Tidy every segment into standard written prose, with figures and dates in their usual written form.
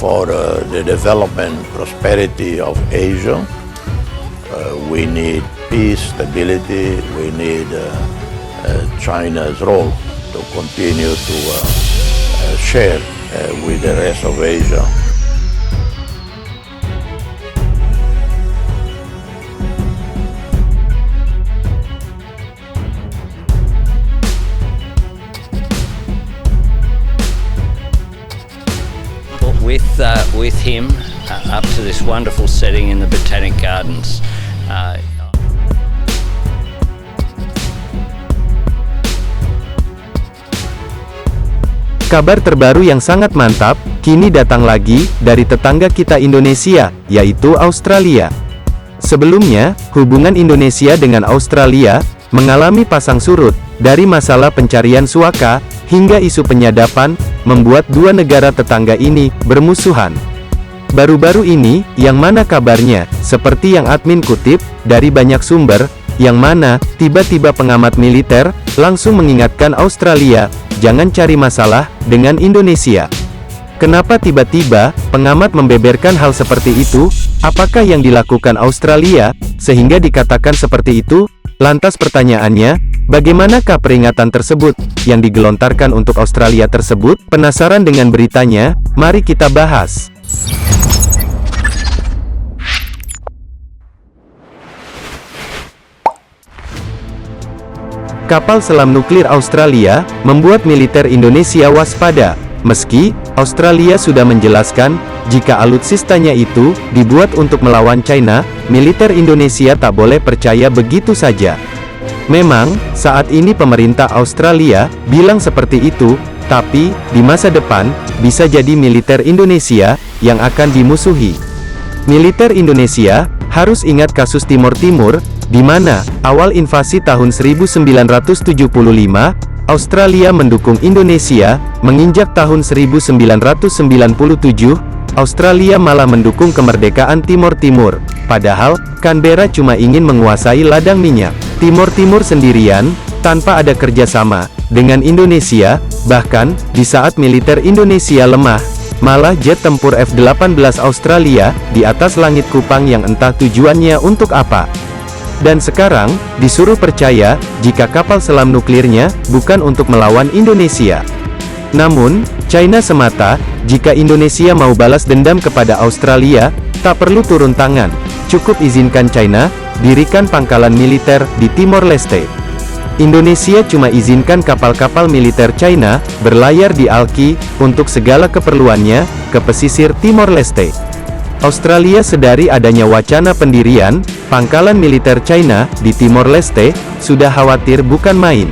for the development, prosperity of Asia. We need peace, stability. We need China's role to continue to share with the rest of Asia. With him up to this wonderful setting in the Botanic Gardens. Kabar terbaru yang sangat mantap, kini datang lagi, dari tetangga kita Indonesia, yaitu Australia. Sebelumnya, hubungan Indonesia dengan Australia, mengalami pasang surut, dari masalah pencarian suaka, hingga isu penyadapan, membuat dua negara tetangga ini, bermusuhan. Baru-baru ini, yang mana kabarnya, seperti yang admin kutip, dari banyak sumber, yang mana, tiba-tiba pengamat militer, langsung mengingatkan Australia, jangan cari masalah, dengan Indonesia. Kenapa tiba-tiba, pengamat membeberkan hal seperti itu? Apakah yang dilakukan Australia, sehingga dikatakan seperti itu? Lantas pertanyaannya, bagaimanakah peringatan tersebut, yang digelontarkan untuk Australia tersebut? Penasaran dengan beritanya? Mari kita bahas. Kapal selam nuklir Australia, membuat militer Indonesia waspada. Meski, Australia sudah menjelaskan, jika alutsistanya itu, dibuat untuk melawan China, militer Indonesia tak boleh percaya begitu saja. Memang, saat ini pemerintah Australia, bilang seperti itu, tapi, di masa depan, bisa jadi militer Indonesia, yang akan dimusuhi. Militer Indonesia, harus ingat kasus Timor Timur, di mana, awal invasi tahun 1975, Australia mendukung Indonesia, menginjak tahun 1997, Australia malah mendukung kemerdekaan Timor Timur. Padahal, Canberra cuma ingin menguasai ladang minyak Timor Timur sendirian, tanpa ada kerjasama dengan Indonesia. Bahkan, di saat militer Indonesia lemah, malah jet tempur F-18 Australia, di atas langit Kupang yang entah tujuannya untuk apa. Dan sekarang, disuruh percaya, jika kapal selam nuklirnya, bukan untuk melawan Indonesia. Namun, China semata, jika Indonesia mau balas dendam kepada Australia, tak perlu turun tangan. Cukup izinkan China, dirikan pangkalan militer, di Timor Leste. Indonesia cuma izinkan kapal-kapal militer China, berlayar di Alki, untuk segala keperluannya, ke pesisir Timor Leste. Australia sedari adanya wacana pendirian pangkalan militer China di Timor Leste, sudah khawatir bukan main.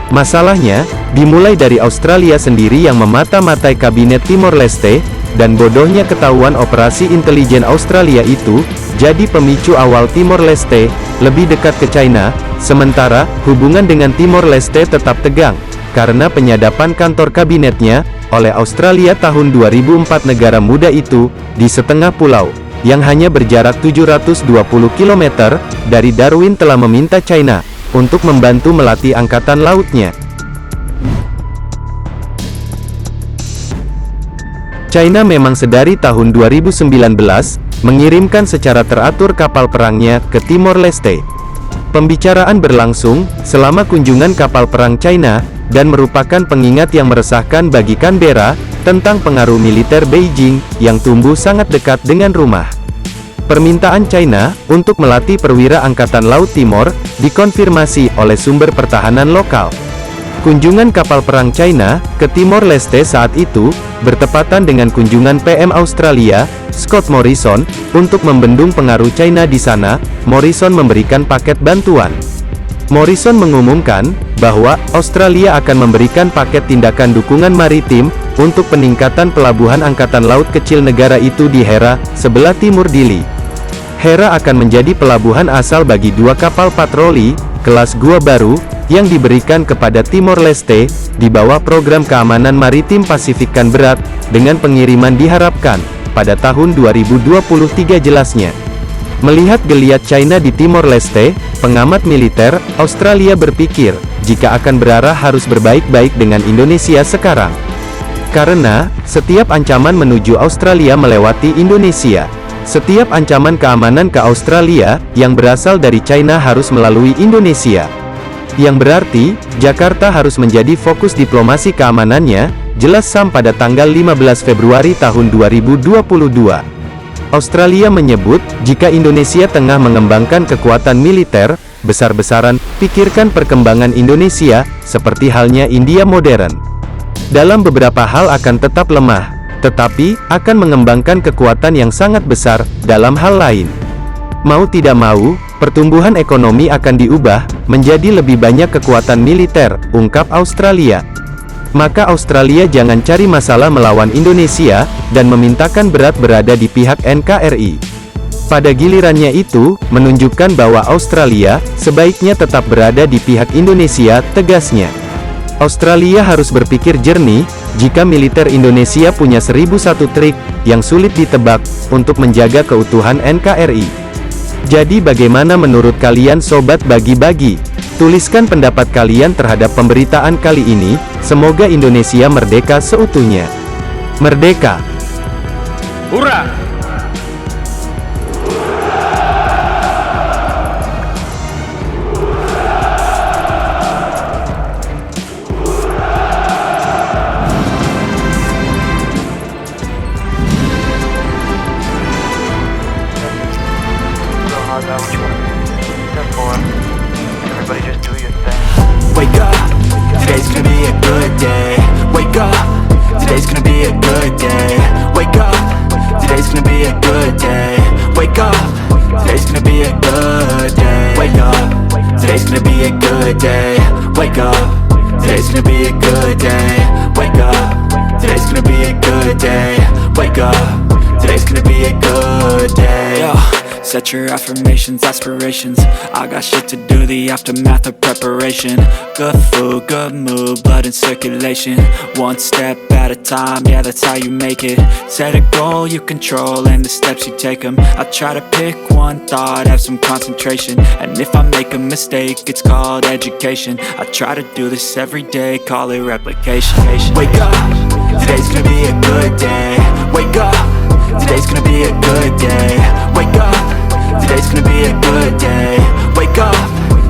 Masalahnya, dimulai dari Australia sendiri yang memata-matai kabinet Timor Leste, dan bodohnya ketahuan operasi intelijen Australia itu, jadi pemicu awal Timor Leste, lebih dekat ke China, sementara, hubungan dengan Timor Leste tetap tegang, karena penyadapan kantor kabinetnya, oleh Australia tahun 2004. Negara muda itu, di setengah pulau, yang hanya berjarak 720 km, dari Darwin telah meminta China, untuk membantu melatih angkatan lautnya. China memang sedari tahun 2019, mengirimkan secara teratur kapal perangnya, ke Timor Leste. Pembicaraan berlangsung, selama kunjungan kapal perang China, dan merupakan pengingat yang meresahkan bagi Canberra, tentang pengaruh militer Beijing, yang tumbuh sangat dekat dengan rumah. Permintaan China, untuk melatih perwira Angkatan Laut Timor, dikonfirmasi oleh sumber pertahanan lokal. Kunjungan kapal perang China, ke Timor Leste saat itu, bertepatan dengan kunjungan PM Australia, Scott Morrison, untuk membendung pengaruh China di sana. Morrison memberikan paket bantuan. Morrison mengumumkan, bahwa, Australia akan memberikan paket tindakan dukungan maritim, untuk peningkatan pelabuhan Angkatan Laut kecil negara itu di Hera, sebelah timur Dili. Hera akan menjadi pelabuhan asal bagi 2 kapal patroli, kelas Gua Baru, yang diberikan kepada Timor Leste, di bawah program keamanan maritim Pasifikan berat, dengan pengiriman diharapkan, pada tahun 2023 jelasnya. Melihat geliat China di Timor Leste, pengamat militer, Australia berpikir, jika akan berarah harus berbaik-baik dengan Indonesia sekarang. Karena, setiap ancaman menuju Australia melewati Indonesia. Setiap ancaman keamanan ke Australia, yang berasal dari China harus melalui Indonesia. Yang berarti, Jakarta harus menjadi fokus diplomasi keamanannya, jelas Sam pada tanggal 15 Februari tahun 2022. Australia menyebut, jika Indonesia tengah mengembangkan kekuatan militer, besar-besaran, pikirkan perkembangan Indonesia, seperti halnya India modern. Dalam beberapa hal akan tetap lemah, tetapi, akan mengembangkan kekuatan yang sangat besar, dalam hal lain. Mau tidak mau, pertumbuhan ekonomi akan diubah, menjadi lebih banyak kekuatan militer, ungkap Australia. Maka Australia jangan cari masalah melawan Indonesia, dan memintakan berat berada di pihak NKRI. Pada gilirannya itu, menunjukkan bahwa Australia, sebaiknya tetap berada di pihak Indonesia, tegasnya. Australia harus berpikir jernih, jika militer Indonesia punya 1001 trik, yang sulit ditebak, untuk menjaga keutuhan NKRI. Jadi bagaimana menurut kalian Sobat Bagi-Bagi? Tuliskan pendapat kalian terhadap pemberitaan kali ini, semoga Indonesia merdeka seutuhnya. Merdeka! Hurrah! Everybody just do your thing. Wake up, today's gonna be a good day. Wake up, today's gonna be a good day. Wake up, today's gonna be a good day. Wake up, today's gonna be a good day. Wake up, today's gonna be a good day. Wake up, today's gonna be a good day. Wake up, today's gonna be a good day. Wake up, today's gonna be a good day. Yo. Set your affirmations, aspirations. I got shit to do, the aftermath of preparation. Good food, good mood, blood in circulation. One step at a time, yeah, that's how you make it. Set a goal you control and the steps you take them. I try to pick one thought, have some concentration. And if I make a mistake, it's called education. I try to do this every day, call it replication. Wake up, today's gonna be a good day. Wake up, today's gonna be a good day. Wake up, today's gonna be a good day. Wake up,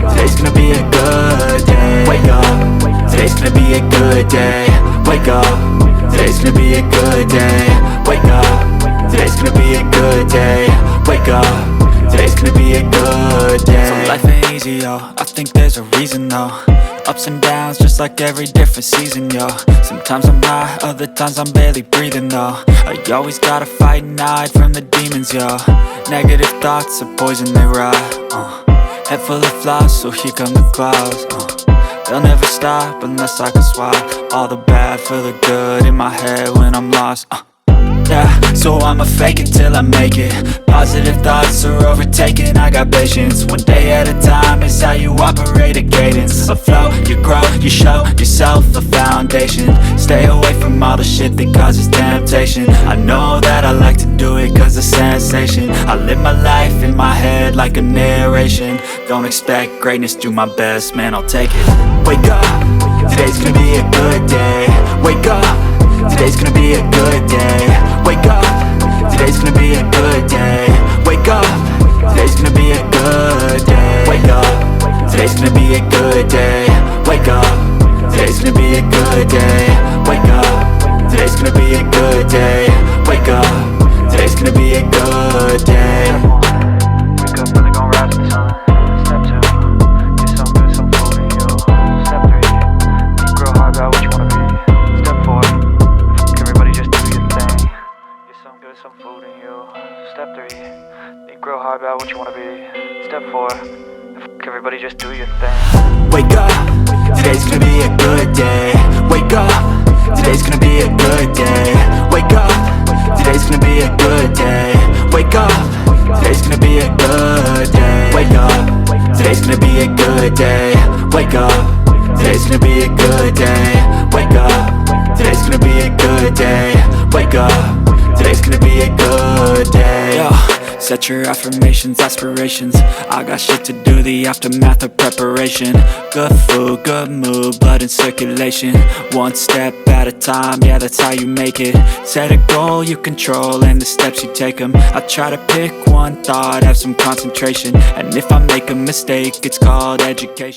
today's gonna be a good day. Wake up, today's gonna be a good day. Wake up, today's gonna be a good day. Wake up, today's gonna be a good day. Wake up, today's gonna be a good day. So life ain't easy, yo, I think there's a reason though. Ups and downs, just like every different season, yo. Sometimes I'm high, other times I'm barely breathing, though. I always gotta fight and hide from the demons, yo. Negative thoughts are poison, they rot. Head full of flies, so here come the clouds. They'll never stop unless I can swap all the bad for the good in my head when I'm lost. Yeah, so I'ma fake it till I make it. Positive thoughts are overtaken, I got patience. One day at a time is how you operate a cadence. A flow, you grow, you show yourself a foundation. Stay away from all the shit that causes temptation. I know that I like to do it cause it's sensation. I live my life in my head like a narration. Don't expect greatness, do my best, man, I'll take it. Wake up, today's gonna be a good day. Wake up, today's gonna be a good day. Wake up, today's gonna be a good day. Wake up, today's gonna be a good day. Wake up, today's gonna be a good day. Wake up, today's gonna be a good day. Wake up, today's gonna be a good day. Wake up, today's gonna be a good day. Wake up, really gonna rise to the sun. Step 2, get some good, some food in you. Step 3, think real hard about what you wanna be. Step 4, everybody just do your thing. Get some good, some food in you. Step 3, think real hard about what you wanna be. Step 4, everybody just do your thing. Wake up, today's gonna be a good day. Wake up, today's gonna be a good day. Wake up, today's gonna be a good day. Wake up, today's gonna be a good day. Wake up, today's gonna be a good day. Wake up, today's gonna be a good day. Wake up, today's gonna be a good day. Wake up, today's gonna be a good day. Yo. Set your affirmations, aspirations. I got shit to do, the aftermath of preparation. Good food, good mood, blood in circulation. One step at a time, yeah, that's how you make it. Set a goal you control and the steps you take them. I try to pick one thought, have some concentration. And if I make a mistake, it's called education.